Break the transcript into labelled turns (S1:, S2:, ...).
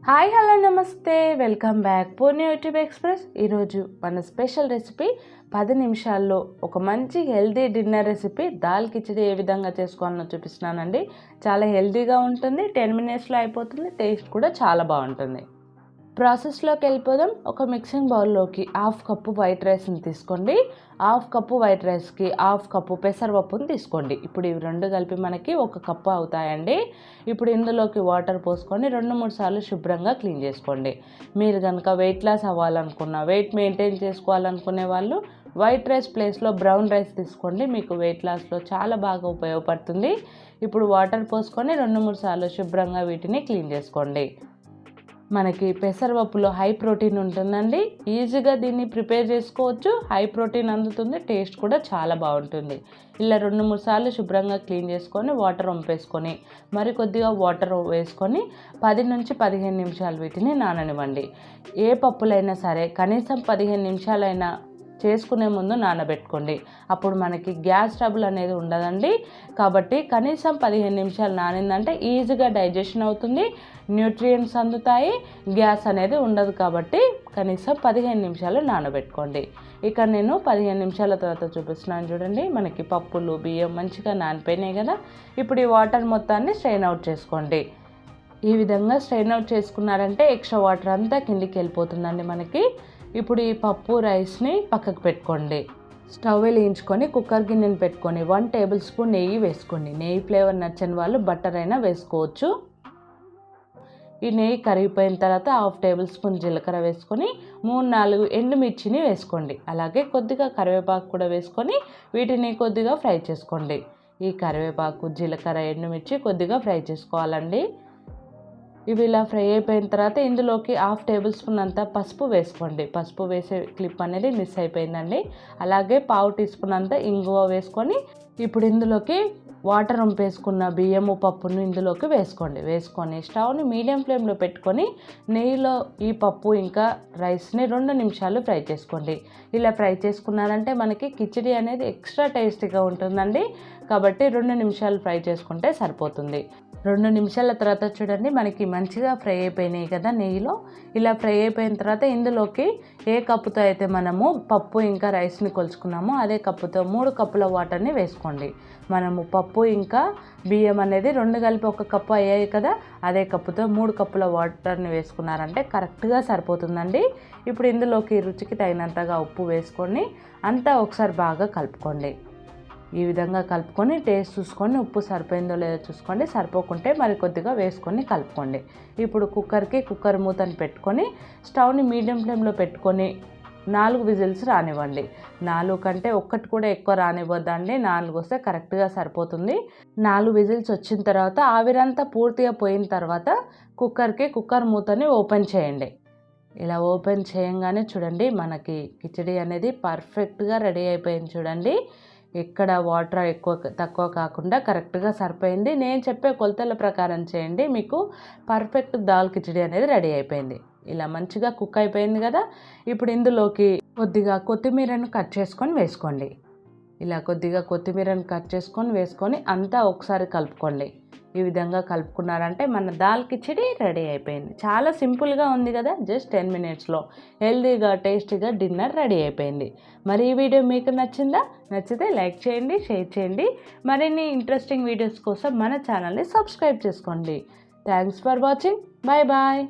S1: Hi hello నమస్తే welcome back Poorni YouTube Express. ఈరోజు మన స్పెషల్ రెసిపీ 10 నిమిషాల్లో ఒక మంచి healthy dinner recipe dal khichdi ఏ విధంగా చేసుకోవాలో చూపిస్తున్నానండి. చాలా హెల్తీగా ఉంటుంది, 10 మినిట్స్లో అయిపోతుంది, టేస్ట్ కూడా చాలా బాగుంటుంది. ప్రాసెస్లోకి వెళ్ళిపోదాం. ఒక మిక్సింగ్ బౌల్లోకి 1/2 కప్పు వైట్ రైస్ని తీసుకోండి. 1/2 కప్పు వైట్ రైస్కి 1/2 కప్పు పెసరపప్పుని తీసుకోండి. ఇప్పుడు ఇవి రెండు కలిపి మనకి 1 కప్పు అవుతాయండి. ఇప్పుడు ఇందులోకి వాటర్ పోసుకొని 2-3 సార్లు శుభ్రంగా క్లీన్ చేసుకోండి. మీరు కనుక వెయిట్ లాస్ అవ్వాలనుకున్న, వెయిట్ మెయింటైన్ చేసుకోవాలనుకునే వాళ్ళు వైట్ రైస్ ప్లేస్లో బ్రౌన్ రైస్ తీసుకోండి. మీకు వెయిట్ లాస్లో చాలా బాగా ఉపయోగపడుతుంది. ఇప్పుడు వాటర్ పోసుకొని 2-3 సార్లు శుభ్రంగా వీటిని క్లీన్ చేసుకోండి. మనకి పెసరపప్పులో హై ప్రోటీన్ ఉంటుందండి. ఈజీగా దీన్ని ప్రిపేర్ చేసుకోవచ్చు, హై ప్రోటీన్ అందుతుంది, టేస్ట్ కూడా చాలా బాగుంటుంది. ఇలా 2-3 సార్లు శుభ్రంగా క్లీన్ చేసుకొని వాటర్ వంపేసుకొని మరి కొద్దిగా వాటర్ వేసుకొని 10 నుంచి 15 నిమిషాలు వీటిని నాననివ్వండి. ఏ పప్పులైనా సరే కనీసం 15 నిమిషాలైనా చేసుకునే ముందు నానబెట్టుకోండి. అప్పుడు మనకి గ్యాస్ ట్రబుల్ అనేది ఉండదండి. కాబట్టి కనీసం 15 నిమిషాలు నానిందంటే ఈజీగా డైజెషన్ అవుతుంది, న్యూట్రియంట్స్ అందుతాయి, గ్యాస్ అనేది ఉండదు. కాబట్టి కనీసం 15 నిమిషాలు నానబెట్టుకోండి. ఇక నేను 15 నిమిషాల తర్వాత చూపిస్తున్నాను చూడండి. మనకి పప్పులు బియ్యం మంచిగా నానిపోయినాయి కదా. ఇప్పుడు ఈ వాటర్ మొత్తాన్ని స్ట్రెయిన్ అవుట్ చేసుకోండి. ఈ విధంగా స్ట్రెయిన్ అవుట్ చేసుకున్నారంటే ఎక్స్ట్రా వాటర్ అంతా కిందికి వెళ్ళిపోతుందండి మనకి. ఇప్పుడు ఈ పప్పు రైస్ని పక్కకు పెట్టుకోండి. స్టవ్ వెలిగించుకొని కుక్కర్ గిన్నెని పెట్టుకొని 1 టేబుల్ స్పూన్ నెయ్యి వేసుకోండి. నెయ్యి ఫ్లేవర్ నచ్చని వాళ్ళు బటర్ అయినా వేసుకోవచ్చు. ఈ నెయ్యి కరిగిపోయిన తర్వాత 1/2 టేబుల్ స్పూన్ జీలకర్ర వేసుకొని 3-4 ఎండుమిర్చిని వేసుకోండి. అలాగే కొద్దిగా కరివేపాకు కూడా వేసుకొని వీటిని కొద్దిగా ఫ్రై చేసుకోండి. ఈ కరివేపాకు, జీలకర్ర, ఎండుమిర్చి కొద్దిగా ఫ్రై చేసుకోవాలండి. ఇవి ఇలా ఫ్రై అయిపోయిన తర్వాత ఇందులోకి 1/2 టేబుల్ స్పూన్ అంతా పసుపు వేసుకోండి. పసుపు వేసే క్లిప్ అనేది మిస్ అయిపోయిందండి. అలాగే 1/2 టీ స్పూన్ అంతా ఇంగువ వేసుకొని ఇప్పుడు ఇందులోకి వాటర్ వంపేసుకున్న బియ్యము పప్పును ఇందులోకి వేసుకొని స్టవ్ని మీడియం ఫ్లేమ్లో పెట్టుకొని నెయ్యిలో ఈ పప్పు ఇంకా రైస్ని 2 నిమిషాలు ఫ్రై చేసుకోండి. ఇలా ఫ్రై చేసుకున్నారంటే మనకి కిచిడి అనేది ఎక్స్ట్రా టేస్టీగా ఉంటుందండి. కాబట్టి 2 నిమిషాలు ఫ్రై చేసుకుంటే సరిపోతుంది. 2 నిమిషాల తర్వాత చూడండి మనకి మంచిగా ఫ్రై అయిపోయినాయి కదా నెయ్యిలో. ఇలా ఫ్రై అయిపోయిన తర్వాత ఇందులోకి ఏ కప్పుతో అయితే మనము పప్పు ఇంకా రైస్ని కొలుచుకున్నామో అదే కప్పుతో 3 కప్పుల వాటర్ని వేసుకోండి. మనము పప్పు ఇంకా బియ్యం అనేది 2 కలిపి 1 కప్పు అయ్యాయి కదా, అదే కప్పుతో 3 కప్పుల వాటర్ని వేసుకున్నారంటే కరెక్ట్గా సరిపోతుందండి. ఇప్పుడు ఇందులోకి రుచికి తగినంతగా ఉప్పు వేసుకొని అంతా ఒకసారి బాగా కలుపుకోండి. ఈ విధంగా కలుపుకొని టేస్ట్ చూసుకొని ఉప్పు సరిపోయిందో లేదో చూసుకోండి. సరిపోకుంటే మరి కొద్దిగా వేసుకొని కలుపుకోండి. ఇప్పుడు కుక్కర్ మూతని పెట్టుకొని స్టవ్ని మీడియం ఫ్లేమ్లో పెట్టుకొని 4 విజిల్స్ రానివ్వండి. 4 కంటే 1 కూడా ఎక్కువ రానివ్వద్దండి. 4 వస్తే కరెక్ట్గా సరిపోతుంది. 4 విజిల్స్ వచ్చిన తర్వాత ఆవిరంతా పూర్తిగా పోయిన తర్వాత కుక్కర్ మూతని ఓపెన్ చేయండి. ఇలా ఓపెన్ చేయంగానే చూడండి మనకి కిచిడి అనేది పర్ఫెక్ట్గా రెడీ అయిపోయింది. చూడండి ఎక్కడ వాటర్ ఎక్కువ తక్కువ కాకుండా కరెక్ట్గా సరిపోయింది. నేను చెప్పే కొలతల ప్రకారం చేయండి, మీకు పర్ఫెక్ట్ దాల్ కిచిడి అనేది రెడీ అయిపోయింది. ఇలా మంచిగా కుక్ అయిపోయింది కదా. ఇప్పుడు ఇందులోకి కొద్దిగా కొత్తిమీరను కట్ చేసుకొని వేసుకోండి. ఇలా కొద్దిగా కొత్తిమీరను కట్ చేసుకొని వేసుకొని అంతా ఒకసారి కలుపుకోండి. ఈ విధంగా కలుపుకున్నారంటే మన దాల్ కిచిడి రెడీ అయిపోయింది. చాలా సింపుల్గా ఉంది కదా, జస్ట్ 10 మినిట్స్లో హెల్తీగా టేస్టీగా డిన్నర్ రెడీ అయిపోయింది. మరి ఈ వీడియో మీకు నచ్చిందా? నచ్చితే లైక్ చేయండి, షేర్ చేయండి. మరిన్ని ఇంట్రెస్టింగ్ వీడియోస్ కోసం మన ఛానల్ని సబ్స్క్రైబ్ చేసుకోండి. Thanks for watching. Bye bye.